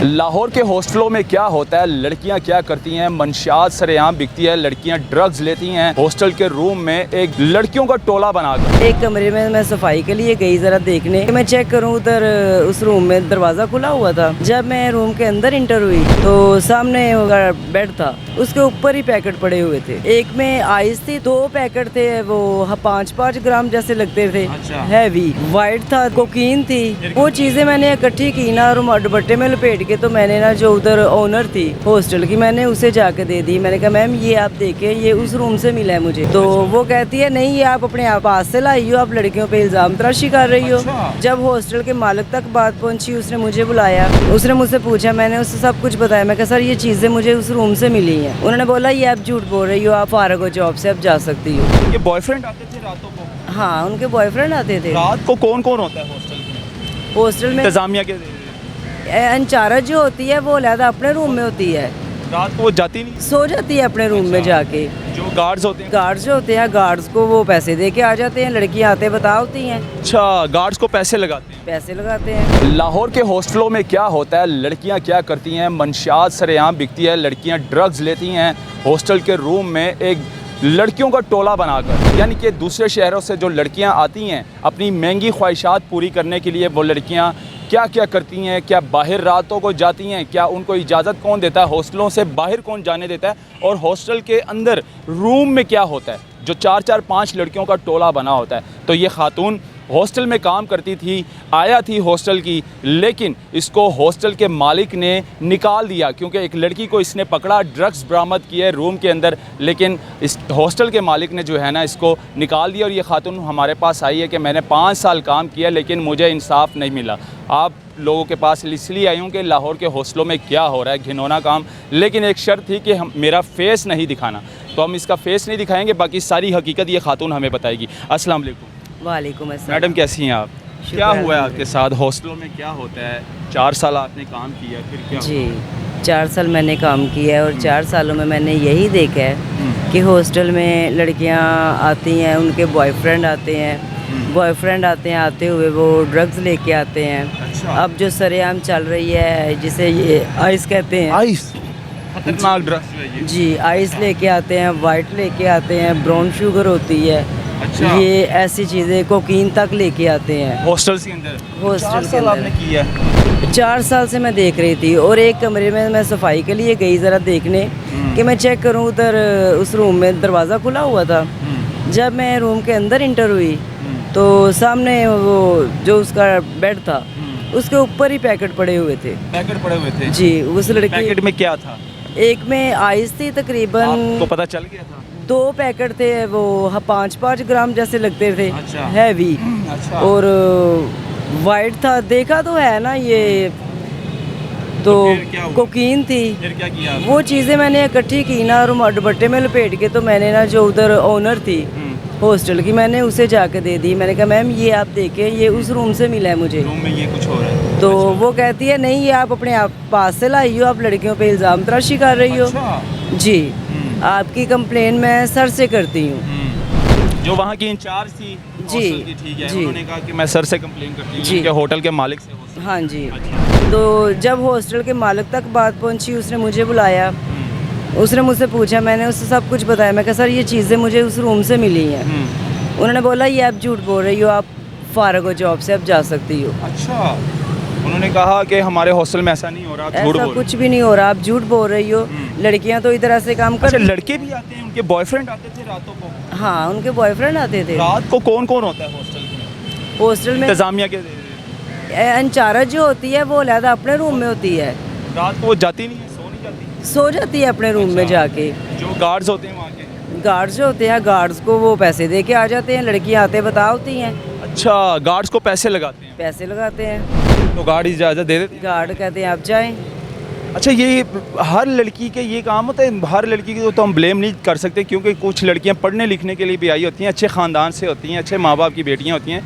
लाहौर के हॉस्टलों में क्या होता है, लड़कियां क्या करती हैं, मंशियात सरेआम बिकती है, लड़कियां ड्रग्स लेती हैं। हॉस्टल के रूम में एक लड़कियों का टोला बनाकर एक कमरे में मैं सफाई के लिए गई जरा देखने, मैं चेक करूं उधर उस रूम में दरवाजा खुला हुआ था। जब मैं रूम के अंदर इंटर हुई तो सामने बेड था, उसके ऊपर ही पैकेट पड़े हुए थे। एक में आइस थी, 2 पैकेट थे, वो 5-5 ग्राम जैसे लगते थे। अच्छा। हैवी वाइट था, कोकीन थी। वो चीजें मैंने इकट्ठी की ना और दुपट्टे में लपेट के, तो मैंने ना जो उधर ओनर थी हॉस्टल की, मैंने उसे जाके दे दी। मैंने कहा मैम ये आप देखें, ये उस रूम से मिला है मुझे। तो वो कहती है नहीं, ये आप अपने आप पास से लाई हो, आप लड़कियों पे इल्जाम तराशी कर रही हो। जब हॉस्टल के मालिक तक बात पहुंची, उसने मुझे बुलाया, उसने मुझसे पूछा, मैंने उससे सब कुछ बताया। मैं कहा सर ये चीजें मुझे उस रूम से मिली हैं। उन्होंने बोला ये आप झूठ बोल रही हो, आप फारग हो जॉब से, आप जा सकती हो। ये बॉयफ्रेंड आते थे रातों को? हाँ, उनके बॉयफ्रेंड आते थे। रात को कौन कौन होता है हॉस्टल में? हॉस्टल में इंतजामिया के इंचार्ज जो होती है वो अलहदा अपने रूम में होती है, रात को वो जाती नहीं? सो जाती है अपने रूम में जाके। जो गार्ड्स होते हैं? गार्ड्स जो होते हैं, गार्ड्स को वो पैसे दे के आ जाते हैं, लड़कियां आते बता होती हैं, अच्छा, गार्ड्स को पैसे लगाते हैं? पैसे लगाते हैं। लाहौर के हॉस्टलों में क्या होता है, लड़कियां क्या करती हैं, मंशियात सरेआम बिकती है, लड़कियां ड्रग्स लेती हैं। हॉस्टल के रूम में एक लड़कियों का टोला बनाकर, यानी कि दूसरे शहरों से जो लड़कियां आती हैं अपनी महंगी ख्वाहिशात पूरी करने के लिए, वो लड़कियां क्या क्या करती हैं, क्या बाहर रातों को जाती हैं, क्या उनको इजाज़त कौन देता है, हॉस्टलों से बाहर कौन जाने देता है, और हॉस्टल के अंदर रूम में क्या होता है जो 4-4-5 लड़कियों का टोला बना होता है। तो ये खातून हॉस्टल में काम करती थी, आया थी हॉस्टल की, लेकिन इसको हॉस्टल के मालिक ने निकाल दिया क्योंकि एक लड़की को इसने पकड़ा, ड्रग्स बरामद किए रूम के अंदर, लेकिन इस हॉस्टल के मालिक ने जो है ना इसको निकाल दिया। और ये खातून हमारे पास आई है कि मैंने 5 साल काम किया लेकिन मुझे इंसाफ नहीं मिला। आप लोगों के पास इसलिए आई हूँ कि लाहौर के हॉस्टलों में क्या हो रहा है, घिनौना काम। लेकिन एक शर्त थी कि मेरा फेस नहीं दिखाना, तो हम इसका फेस नहीं दिखाएंगे, बाकी सारी हकीकत ये खातून हमें बताएगी। अस्सलाम वालेकुम। वालेकुम अस्सलाम। मैडम कैसी हैं आप? क्या हुआ है आपके साथ? हॉस्टलों में क्या होता है? 4 साल आपने काम किया, फिर क्या हुआ? जी 4 साल मैंने काम किया है और 4 सालों में मैंने यही देखा है कि हॉस्टल में लड़कियां आती हैं, उनके बॉयफ्रेंड आते हैं, आते हुए वो ड्रग्स लेके आते हैं। अच्छा। अब जो सरेआम चल रही है जिसे ये आइस कहते हैं, आइस खतरनाक ड्रग्स है ये। जी आइस लेके आते हैं, वाइट लेके आते हैं, ब्राउन शुगर होती है। अच्छा। ये ऐसी चीज़ें, कोकीन तक लेके आते हैं हॉस्टल के अंदर? हॉस्टल 4 के साल अंदर। आपने किया है? 4 साल से मैं देख रही थी। और एक कमरे में मैं सफाई के लिए गई ज़रा देखने कि मैं चेक करूं उधर उस रूम में दरवाज़ा खुला हुआ था। जब मैं रूम के अंदर इंटर हुई तो सामने वो जो उसका बेड था, उसके ऊपर ही पैकेट पड़े हुए थे। पैकेट पड़े हुए थे? जी उस लड़की, पैकेट में क्या था? एक में आइस थी, तकरीबन आपको पता चल गया था? 2 पैकेट थे, वो 5-5 ग्राम जैसे लगते थे। अच्छा। हैवी। अच्छा। और वाइट था, देखा तो है ना ये, तो फिर क्या हुआ? कोकीन थी। फिर क्या किया आपने? वो चीज़ें मैंने इकट्ठी की ना और दुपट्टे में लपेट के, तो मैंने ना जो उधर ओनर थी हॉस्टल की, मैंने उसे जाके दे दी। मैंने कहा मैम ये आप देखें, ये उस रूम से मिला है मुझे। रूम में ये कुछ हो रहा है? तो वो कहती है नहीं, ये आप अपने आप पास से लाई हो, आप लड़कियों पे इल्ज़ाम तराशी कर रही हो। अच्छा। जी आपकी कंप्लेन मैं सर से करती हूँ। जो वहाँ की इंचार्ज थी जी, हॉस्टल की, ठीक है, जी। उन्होंने कहा कि मैं सर से कंप्लेन करती हूँ जी। उनके होटल के मालिक से। हॉस्टल। हाँ जी। अच्छा। तो जब हॉस्टल के मालिक तक बात पहुंची, उसने मुझे बुलाया, उसने मुझसे पूछा, मैंने उससे सब कुछ बताया। मैं कहा सर ये चीज़ें मुझे उस रूम से मिली हैं। उन्होंने बोला ये आप झूठ बोल रही हो, आप फारग हो जॉब से, आप जा सकती हो। अच्छा। उन्होंने कहा कि हमारे हॉस्टल में ऐसा नहीं हो रहा, आप झूठ ऐसा बोल कुछ भी नहीं हो रहा, आप झूठ बोल रही हो। लड़कियां तो इधर ऐसे काम अच्छा, कर। लड़के भी आते हैं, उनके बॉयफ्रेंड आते थे रातों को? हाँ, उनके बॉयफ्रेंड आते थे। रात को कौन कौन होता है हॉस्टल में? हॉस्टल में इंतजामिया के इंचार्ज जो होती है वो अलहदा अपने रूम में होती है, रात को वो जाती नहीं है, सो नहीं जाती? सो जाती है अपने रूम में जाके। जो गार्ड्स होते हैं वहाँ के? गार्ड्स जो होते हैं, गार्ड्स को वो पैसे दे के आ जाते हैं, लड़कियां आते बता होती हैं, अच्छा, गार्ड्स को पैसे लगाते हैं? पैसे लगाते हैं। तो गार्ड इजाज़त दे देते हैं? गार्ड कहते हैं आप जाएं। अच्छा, ये हर लड़की के ये काम होता है? हर लड़की को तो हम ब्लेम नहीं कर सकते क्योंकि कुछ लड़कियां पढ़ने लिखने के लिए भी आई होती हैं, अच्छे ख़ानदान से होती हैं, अच्छे माँ बाप की बेटियां होती हैं।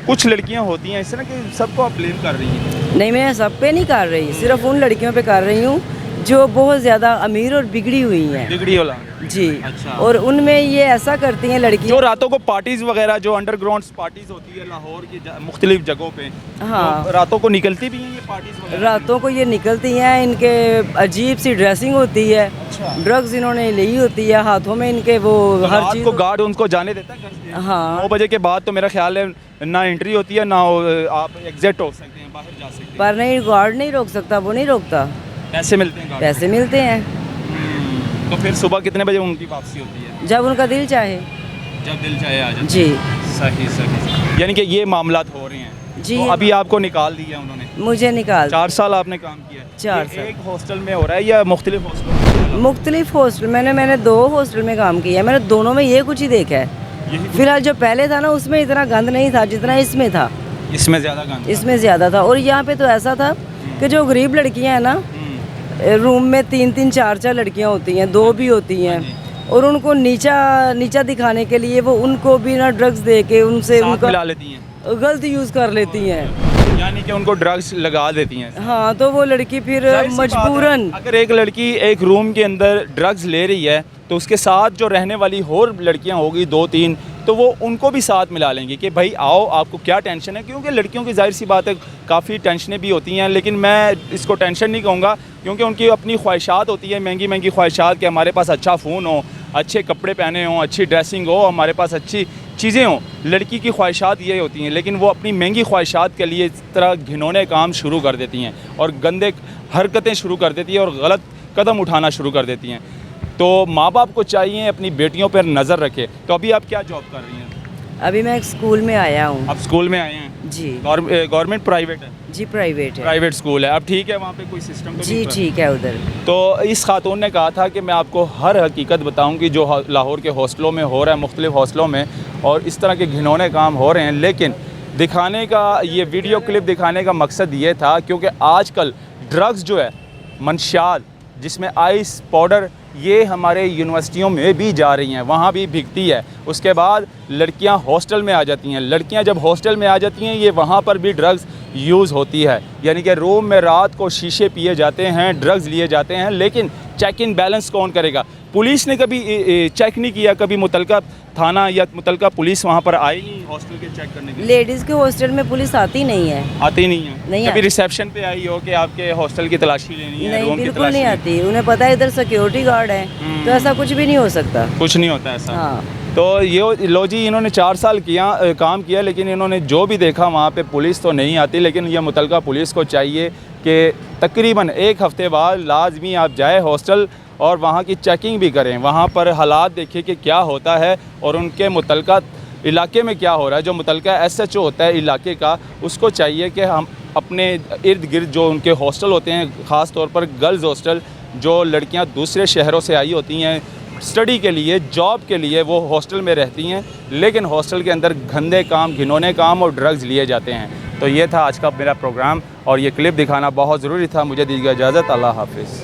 कुछ लड़कियां होती हैं इस तरह कि सबको आप ब्लेम कर रही हैं? नहीं, मैं सब पे नहीं कर रही, सिर्फ उन लड़कियों पे कर रही हूँ जो बहुत ज़्यादा अमीर और बिगड़ी हुई हैं। बिगड़ी वाला? जी। अच्छा। और उनमें ये ऐसा करती हैं जो लड़कियाँ। रातों को पार्टीज वगैरह जो अंडरग्राउंड पार्टीज होती है लाहौर की मुख्तलिफ जगहों पे, हाँ। तो रातों को निकलती भी हैं ये पार्टीज वगैरह? रातों को ये निकलती हैं, इनके अजीब सी ड्रेसिंग होती है, अच्छा। ड्रग्स इन्होंने ली होती है, हाथों में इनके वो तो हर रात चीज़। को गार्ड उनको जाने देता है घर से? हाँ। 9 बजे के बाद तो मेरा ख्याल है ना एंट्री होती है ना आप एग्जिट हो सकते हैं, बाहर जा सकते हैं। पर नहीं, गार्ड नहीं रोक सकता, वो नहीं रोकता, पैसे मिलते हैं गार्ड पैसे मिलते हैं। तो फिर सुबह कितने बजे उनकी वापसी होती है? जब उनका दिल चाहे। जब दिल चाहे आ जाते जी। हैं। सही सही। यानी कि ये मामलात हो रहे हैं। जी। तो अभी आपको निकाल दिया उन्होंने? मुझे निकाल 4 साल आपने काम किया है? 4 ये साल। एक हॉस्टल में हो रहा है या मुख्तलिफ हॉस्टल? मुख्तलिफ हॉस्टल, मैंने 2 हॉस्टल में काम किया है, मैंने दोनों में ये कुछ ही देखा है। यही फिलहाल जो पहले था ना उसमें इतना गंद नहीं था जितना इसमें था, इसमें ज़्यादा गंद था। इसमें ज़्यादा था। और यहाँ पे तो ऐसा था कि जो गरीब लड़कियाँ हैं ना, रूम में 3-3 4-4 लड़कियाँ होती हैं, 2 भी होती हैं, और उनको नीचा दिखाने के लिए वो उनको भी ना ड्रग्स दे के उनसे साथ उनका मिला लेती हैं, गलत यूज़ कर लेती हैं। यानी कि उनको ड्रग्स लगा देती हैं। हाँ, तो वो लड़की फिर जाहिर सी बात है, मजबूरन। अगर एक लड़की एक रूम के अंदर ड्रग्स ले रही है तो उसके साथ जो रहने वाली और लड़कियां होगी 2-3, तो वो उनको भी साथ मिला लेंगी कि भाई आओ, आपको क्या टेंशन है, क्योंकि लड़कियों की जाहिर सी बात है काफ़ी टेंशनें भी होती हैं, लेकिन मैं इसको टेंशन नहीं कहूँगा क्योंकि उनकी अपनी ख्वाहिशात होती है, महंगी महंगी ख्वाहिशात कि हमारे पास अच्छा फ़ोन हो, अच्छे कपड़े पहने हों, अच्छी ड्रेसिंग हो, हमारे पास अच्छी चीज़ें हों। लड़की की ख्वाहिशात ये होती हैं, लेकिन वो अपनी महंगी ख्वाहिशात के लिए इस तरह घिनौने काम शुरू कर देती हैं और गंदे हरकतें शुरू कर देती हैं और गलत कदम उठाना शुरू कर देती हैं। तो माँ बाप को चाहिए अपनी बेटियों पर नज़र रखे। तो अभी आप क्या जॉब कर रही हैं? अभी मैं एक स्कूल में आया हूँ। आप स्कूल में आए हैं? जी। गवर्नमेंट प्राइवेट है? जी, प्राइवेट है। प्राइवेट स्कूल है। अब ठीक है, वहाँ पे कोई सिस्टम तो जी नहीं? ठीक है उधर। तो इस खातून ने कहा था कि मैं आपको हर हकीकत बताऊंगी जो लाहौर के हॉस्टलों में हो रहा है, मुख्तलिफ हॉस्टलों में, और इस तरह के घिनौने काम हो रहे हैं। लेकिन दिखाने का ये वीडियो क्लिप दिखाने का मकसद ये था क्योंकि आजकल ड्रग्स जो है, मंशियात जिसमें आइस पाउडर, ये हमारे यूनिवर्सिटियों में भी जा रही हैं, वहाँ भी बिकती है। उसके बाद लड़कियाँ हॉस्टल में आ जाती हैं। लड़कियाँ जब हॉस्टल में आ जाती हैं, ये वहाँ पर भी ड्रग्स यूज़ होती है। यानी कि रूम में रात को शीशे पिए जाते हैं, ड्रग्स लिए जाते हैं, लेकिन चेक इन बैलेंस कौन करेगा? पुलिस ने कभी चेक नहीं किया, कभी मुतलका थाना या मुतलका पुलिस वहाँ पर आई नहीं हॉस्टल के चेक करने के लिए? लेडीज़ के हॉस्टल में पुलिस आती नहीं है। आती नहीं है? नहीं कभी आती। रिसेप्शन पे आई हो कि आपके हॉस्टल की तलाशी लेनी है, नहीं, रूम की बिल्कुल तलाशी नहीं लेनी आती। उन्हें पता है इधर सिक्योरिटी गार्ड है, तो ऐसा कुछ भी नहीं हो सकता। कुछ नहीं होता ऐसा? हाँ। तो ये लो जी, इन्होंने 4 साल काम किया, लेकिन इन्होंने जो भी देखा वहाँ पे पुलिस तो नहीं आती। लेकिन ये मुतलका पुलिस को चाहिए कि तकरीबन 1 हफ़्ते बाद लाजमी आप जाए हॉस्टल और वहाँ की चेकिंग भी करें, वहाँ पर हालात देखिए कि क्या होता है और उनके मुतलका इलाके में क्या हो रहा है। जो मुतलका SHO होता है इलाके का, उसको चाहिए कि हम अपने इर्द गिर्द जो उनके हॉस्टल होते हैं, ख़ास तौर पर गर्ल्स हॉस्टल, जो लड़कियाँ दूसरे शहरों से आई होती हैं स्टडी के लिए, जॉब के लिए, वो हॉस्टल में रहती हैं, लेकिन हॉस्टल के अंदर गंदे काम, घिनौने काम और ड्रग्स लिए जाते हैं। तो ये था आज का मेरा प्रोग्राम और ये क्लिप दिखाना बहुत ज़रूरी था। मुझे दी गई इजाज़त। अल्लाह हाफ़िज़।